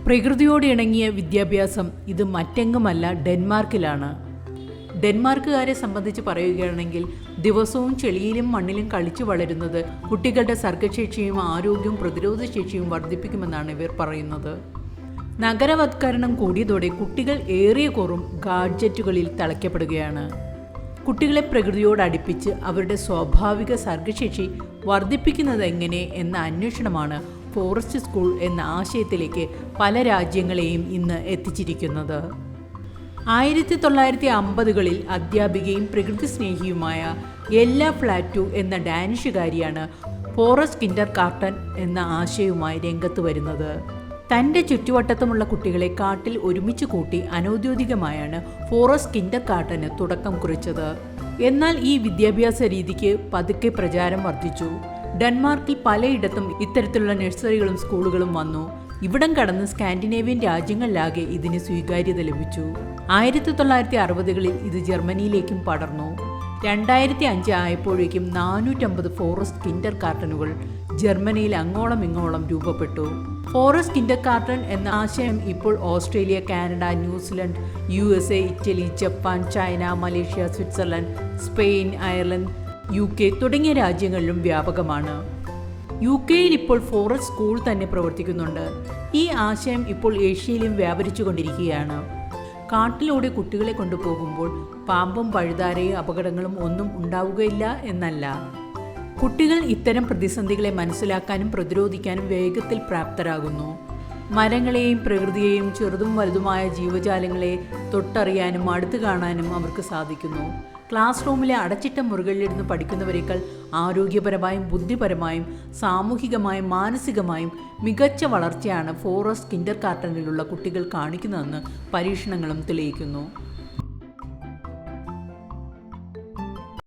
പ്രകൃതിയോട് ഇണങ്ങിയ വിദ്യാഭ്യാസം ഇത് മറ്റെങ്ങുമല്ല, ഡെൻമാർക്കിലാണ്. ഡെൻമാർക്കുകാരെ സംബന്ധിച്ച് പറയുകയാണെങ്കിൽ ദിവസവും ചെളിയിലും മണ്ണിലും കളിച്ചു വളരുന്നത് കുട്ടികളുടെ സർഗ്ഗശേഷിയും ആരോഗ്യവും പ്രതിരോധശേഷിയും വർദ്ധിപ്പിക്കുമെന്നാണ് ഇവർ പറയുന്നത്. നഗരവത്കരണം കൂടിയതോടെ കുട്ടികൾ ഏറിയ കുറവും ഗാഡ്ജറ്റുകളിൽ തളയ്ക്കപ്പെടുകയാണ്. കുട്ടികളെ പ്രകൃതിയോട് അടുപ്പിച്ച് അവരുടെ സ്വാഭാവിക സർഗ്ഗശേഷി വർദ്ധിപ്പിക്കുന്നത് എങ്ങനെ എന്ന അന്വേഷണമാണ് ഫോറസ്റ്റ് സ്കൂൾ എന്ന ആശയത്തിലേക്ക് പല രാജ്യങ്ങളെയും ഇന്ന് എത്തിച്ചിരിക്കുന്നത്. 1950കളിൽ അധ്യാപികയും പ്രകൃതി സ്നേഹിയുമായ എല്ല ഫ്ലാറ്റു എന്ന ഡാനിഷുകാരിയാണ് ഫോറസ്റ്റ് കിൻഡർഗാർട്ടൻ എന്ന ആശയവുമായി രംഗത്ത് വരുന്നത്. തൻ്റെ ചുറ്റുവട്ടത്തുമുള്ള കുട്ടികളെ കാട്ടിൽ ഒരുമിച്ച് കൂട്ടി അനൗദ്യോഗികമായാണ് ഫോറസ്റ്റ് കിൻഡർഗാർട്ടന് തുടക്കം കുറിച്ചത്. എന്നാൽ ഈ വിദ്യാഭ്യാസ രീതിക്ക് പതുക്കെ പ്രചാരം വർദ്ധിച്ചു. ഡെൻമാർക്കിൽ പലയിടത്തും ഇത്തരത്തിലുള്ള നഴ്സറികളും സ്കൂളുകളും വന്നു. ഇവിടം കടന്ന് സ്കാൻഡിനേവിയൻ രാജ്യങ്ങളിലാകെ ഇതിന് സ്വീകാര്യത ലഭിച്ചു. 1960കളിൽ ഇത് ജർമ്മനിയിലേക്കും പടർന്നു. 2005 ആയപ്പോഴേക്കും 450 ഫോറസ്റ്റ് കിൻഡർഗാർട്ടനുകൾ ജർമ്മനിയിൽ അങ്ങോളം ഇങ്ങോളം രൂപപ്പെട്ടു. ഫോറസ്റ്റ് കിൻഡർഗാർട്ടൻ എന്ന ആശയം ഇപ്പോൾ Australia, Canada, New Zealand, USA, Italy, Japan, China, Malaysia, Switzerland, Spain, Ireland, UK തുടങ്ങിയ രാജ്യങ്ങളിലും വ്യാപകമാണ്. UK-യിൽ ഇപ്പോൾ ഫോറസ്റ്റ് സ്കൂൾ തന്നെ പ്രവർത്തിക്കുന്നുണ്ട്. ഈ ആശയം ഇപ്പോൾ ഏഷ്യയിലും വ്യാപരിച്ചു കൊണ്ടിരിക്കുകയാണ്. കാട്ടിലൂടെ കുട്ടികളെ കൊണ്ടുപോകുമ്പോൾ പാമ്പും പഴുതാരയും അപകടങ്ങളും ഒന്നും ഉണ്ടാവുകയില്ല എന്നല്ല. കുട്ടികൾ ഇത്തരം പ്രതിസന്ധികളെ മനസ്സിലാക്കാനും പ്രതിരോധിക്കാനും വേഗത്തിൽ പ്രാപ്തരാകുന്നു. മരങ്ങളെയും പ്രകൃതിയെയും ചെറുതും വലുതുമായ ജീവജാലങ്ങളെ തൊട്ടറിയാനും അടുത്ത് കാണാനും അവർക്ക് സാധിക്കുന്നു. ക്ലാസ് റൂമിലെ അടച്ചിട്ട മുറികളിലിരുന്ന് പഠിക്കുന്നവരേക്കാൾ ആരോഗ്യപരമായും ബുദ്ധിപരമായും സാമൂഹികമായും മാനസികമായും മികച്ച വളർച്ചയാണ് ഫോറസ്റ്റ് കിൻഡർഗാർട്ടനിലുള്ള കുട്ടികൾ കാണിക്കുന്നതെന്ന് പരീക്ഷണങ്ങളും തെളിയിക്കുന്നു.